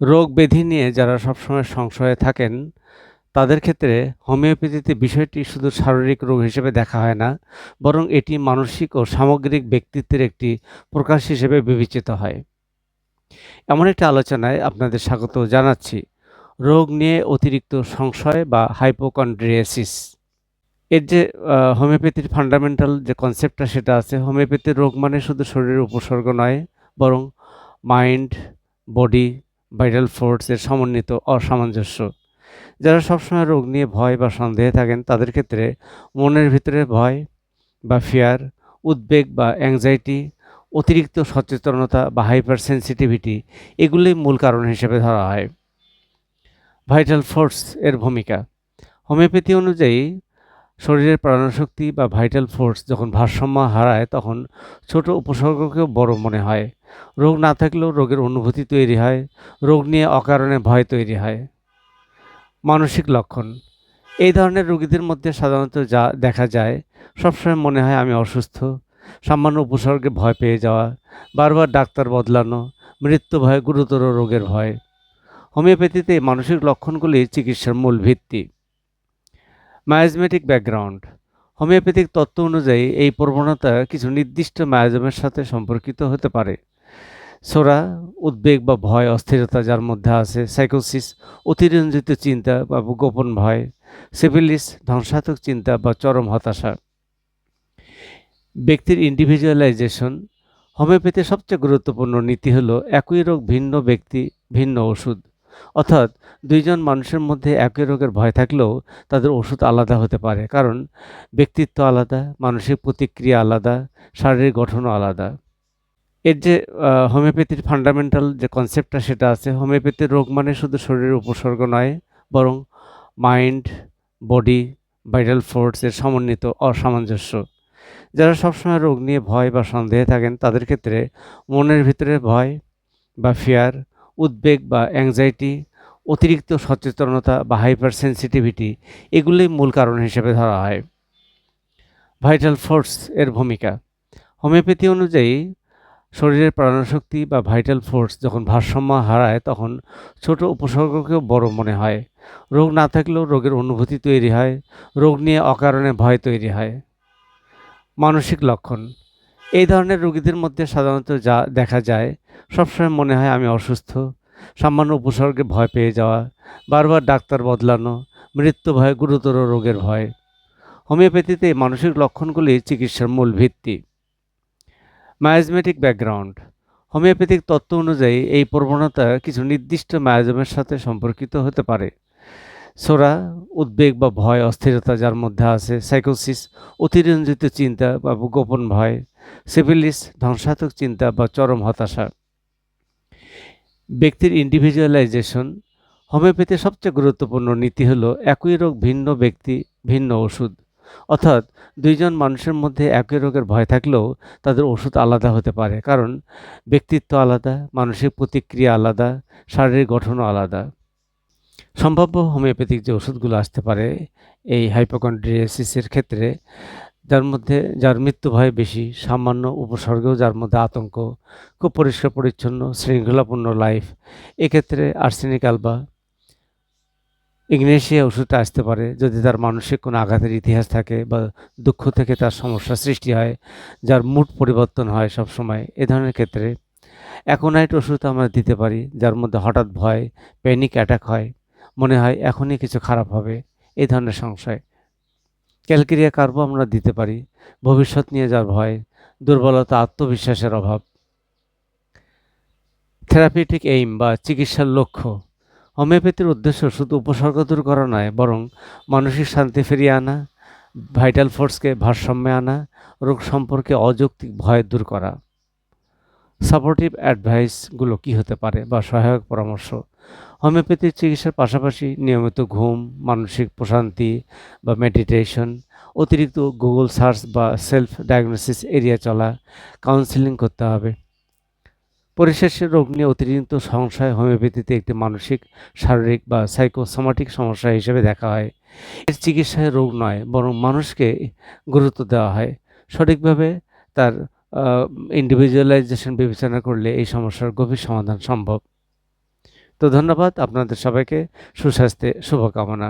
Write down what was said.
রোগ ব্যাধি নিয়ে যারা সবসময় সংশয়ে থাকেন, তাদের ক্ষেত্রে হোমিওপ্যাথিতে বিষয়টি শুধু শারীরিক রোগ হিসেবে দেখা হয় না, বরং এটি মানসিক ও সামগ্রিক ব্যক্তিত্বের একটি প্রকাশ হিসেবে বিবেচিত হয়। এমন একটি আলোচনায় আপনাদের স্বাগত জানাচ্ছি। রোগ নিয়ে অতিরিক্ত সংশয় বা হাইপোকন্ড্রিয়াসিস। এর যে হোমিওপ্যাথির ফান্ডামেন্টাল যে কনসেপ্টটা সেটা আছে, হোমিওপ্যাথির রোগ মানে শুধু শরীরের উপসর্গ নয়, বরং মাইন্ড, বডি, ভাইটাল ফোর্স এর সমন্বিত অসামঞ্জস্য। যারা সবসময় রোগ নিয়ে ভয় বা সন্দেহে থাকেন, তাদের ক্ষেত্রে মনের ভিতরে ভয় বা ফিয়ার, উদ্বেগ বা অ্যাংজাইটি, অতিরিক্ত সচেতনতা বা হাইপার সেন্সিটিভিটি এগুলোই মূল কারণ হিসেবে ধরা হয়। ভাইটাল ফোর্স এর ভূমিকা। হোমিওপ্যাথি অনুযায়ী শরীরের প্রাণশক্তি বা ভাইটাল ফোর্স যখন ভারসাম্য হারায়, তখন ছোট উপসর্গকেও বড় মনে হয়। রোগ না থাকলেও রোগের অনুভূতি তৈরি হয়, রোগ নিয়ে অকারণে ভয় তৈরি হয়। মানসিক লক্ষণ। এই ধরনের রোগীদের মধ্যে সাধারণত যা দেখা যায়, সবসময় মনে হয় আমি অসুস্থ, সামান্য উপসর্গে ভয় পেয়ে যাওয়া, বারবার ডাক্তার বদলানো, মৃত্যু ভয়, গুরুতর রোগের ভয়। হোমিওপ্যাথিতে এই মানসিক লক্ষণগুলি চিকিৎসার মূল ভিত্তি। Miasmatic background. হোমিওপ্যাথিক তত্ত্ব অনুযায়ী এই প্রবণতা কিছু নির্দিষ্ট মায়াজমের সাথে সম্পর্কিত হতে পারে। সোরা, উদ্বেগ বা ভয়, অস্থিরতা যার মধ্যে আছে। সাইকোসিস, অতিরঞ্জিত চিন্তা বা গোপন ভয়। সিফিলিস, ধ্বংসাত্মক চিন্তা বা চরম হতাশা। ব্যক্তির ইন্ডিভিজুয়ালাইজেশন। হোমিওপ্যাথির সবচেয়ে গুরুত্বপূর্ণ নীতি হলো একই রোগ ভিন্ন ব্যক্তি ভিন্ন ওষুধ। অর্থাৎ দুইজন মানুষের মধ্যে একই রোগের ভয় থাকলেও তাদের ওষুধ আলাদা হতে পারে, কারণ ব্যক্তিত্ব আলাদা, মানসিক প্রতিক্রিয়া আলাদা, শারীরিক গঠনও আলাদা। এর যে হোমিওপ্যাথির ফান্ডামেন্টাল যে কনসেপ্টটা সেটা আছে, হোমিওপ্যাথির রোগ মানে শুধু শরীরের উপসর্গ নয়, বরং মাইন্ড, বডি, ভাইটাল ফোর্স এর সমন্বিত অসামঞ্জস্য। যারা সবসময় রোগ নিয়ে ভয় বা সন্দেহে থাকেন, তাদের ক্ষেত্রে মনের ভিতরে ভয় বা ফিয়ার, উদ্বেগ বা অ্যাংজাইটি, অতিরিক্ত সচেতনতা বা হাইপার সেন্সিটিভিটি এগুলোই মূল কারণ হিসেবে ধরা হয়। ভাইটাল ফোর্স এর ভূমিকা। হোমিওপ্যাথি অনুযায়ী শরীরের প্রাণশক্তি বা ভাইটাল ফোর্স যখন ভারসাম্য হারায়, তখন ছোট উপসর্গকেও বড় মনে হয়। রোগ না থাকলেও রোগের অনুভূতি তৈরি হয়, রোগ নিয়ে অকারণে ভয় তৈরি হয়। মানসিক লক্ষণ। এই ধরনের রোগীদের মধ্যে সাধারণত যা দেখা যায়, সবসময় মনে হয় আমি অসুস্থ, সামান্য উপসর্গে ভয় পেয়ে যাওয়া, বারবার ডাক্তার বদলানো, মৃত্যু ভয়, গুরুতর রোগের ভয়। হোমিওপ্যাথিতে এই মানসিক লক্ষণগুলি চিকিৎসার মূল ভিত্তি। Miasmatic background. হোমিওপ্যাথিক তত্ত্ব অনুযায়ী এই প্রবণতা কিছু নির্দিষ্ট মায়াজমের সাথে সম্পর্কিত হতে পারে। সোরা, উদ্বেগ বা ভয়, অস্থিরতা যার মধ্যে আছে। সাইকোসিস, অতিরঞ্জিত চিন্তা বা গোপন ভয়। সিফিলিস, ধ্বংসাত্মক চিন্তা বা চরম হতাশা। ব্যক্তির ইন্ডিভিজুয়ালাইজেশন। হোমিওপ্যাথির সবচেয়ে গুরুত্বপূর্ণ নীতি হলো একই রোগ ভিন্ন ব্যক্তি ভিন্ন ওষুধ। অর্থাৎ দুইজন মানুষের মধ্যে একই রোগের ভয় থাকলেও তাদের ওষুধ আলাদা হতে পারে, কারণ ব্যক্তিত্ব আলাদা, মানসিক প্রতিক্রিয়া আলাদা, শারীরিক গঠনও আলাদা। সম্ভাব্য হোমিওপ্যাথিক যে ওষুধগুলো আসতে পারে এই হাইপোকন্ড্রিয়াসিসের ক্ষেত্রে, যার মৃত্যু ভয় বেশি, সামান্য উপসর্গেও যার মধ্যে আতঙ্ক, খুব পরিষ্কার পরিচ্ছন্ন শৃঙ্খলাপূর্ণ লাইফ, এক্ষেত্রে আর্সেনিক অ্যালবা, ইগনেশিয়া ওষুধটা আসতে পারে যদি তার মানসিক কোনো আঘাতের ইতিহাস থাকে বা দুঃখ থেকে তার সমস্যা সৃষ্টি হয়, যার মুড পরিবর্তন হয় সব সময়। এ ধরনের ক্ষেত্রে অ্যাকোনাইট ওষুধ আমরা দিতে পারি, যার মধ্যে হঠাৎ ভয়, প্যানিক অ্যাটাক হয়, মনে হয় এখনই কিছু খারাপ হবে, এই ধরনের সংশয়। ক্যালকেরিয়া কার্বো আমরা দিতে পারি, ভবিষ্যৎ নিয়ে যার ভয়, দুর্বলতা, আত্মবিশ্বাসের অভাব। থেরাপিউটিক এইম বা চিকিৎসার লক্ষ্য। হোমিওপ্যাথির উদ্দেশ্য শুধু উপসর্গ দূর করা নয়, বরং মানসিক শান্তি ফিরিয়ে আনা, ভাইটাল ফোর্সকে ভারসাম্যে আনা, রোগ সম্পর্কে অযৌক্তিক ভয় দূর করা। সাপোর্টিভ অ্যাডভাইসগুলো কী হতে পারে বা সহায়ক পরামর্শ। হোমিওপ্যাথিক চিকিৎসার পাশাপাশি নিয়মিত ঘুম, মানসিক প্রশান্তি বা মেডিটেশন, অতিরিক্ত গুগল সার্চ বা সেলফ ডায়াগনোসিস এড়িয়ে চলা, কাউন্সেলিং করতে হবে। পরিশেষে রোগ নিয়ে অতিরিক্ত সংশয় হোমিওপ্যাথিতে একটি মানসিক, শারীরিক বা সাইকোসোমাটিক সমস্যা হিসেবে দেখা হয়। এর চিকিৎসায় রোগ নয়, বরং মানুষকে গুরুত্ব দেওয়া হয়। সঠিকভাবে তার ইন্ডিভিজুয়ালাইজেশন বিবেচনা করলে এই সমস্যার গভীর সমাধান সম্ভব। তো ধন্যবাদ আপনাদের সবাইকে। সুস্বাস্থ্যে শুভকামনা।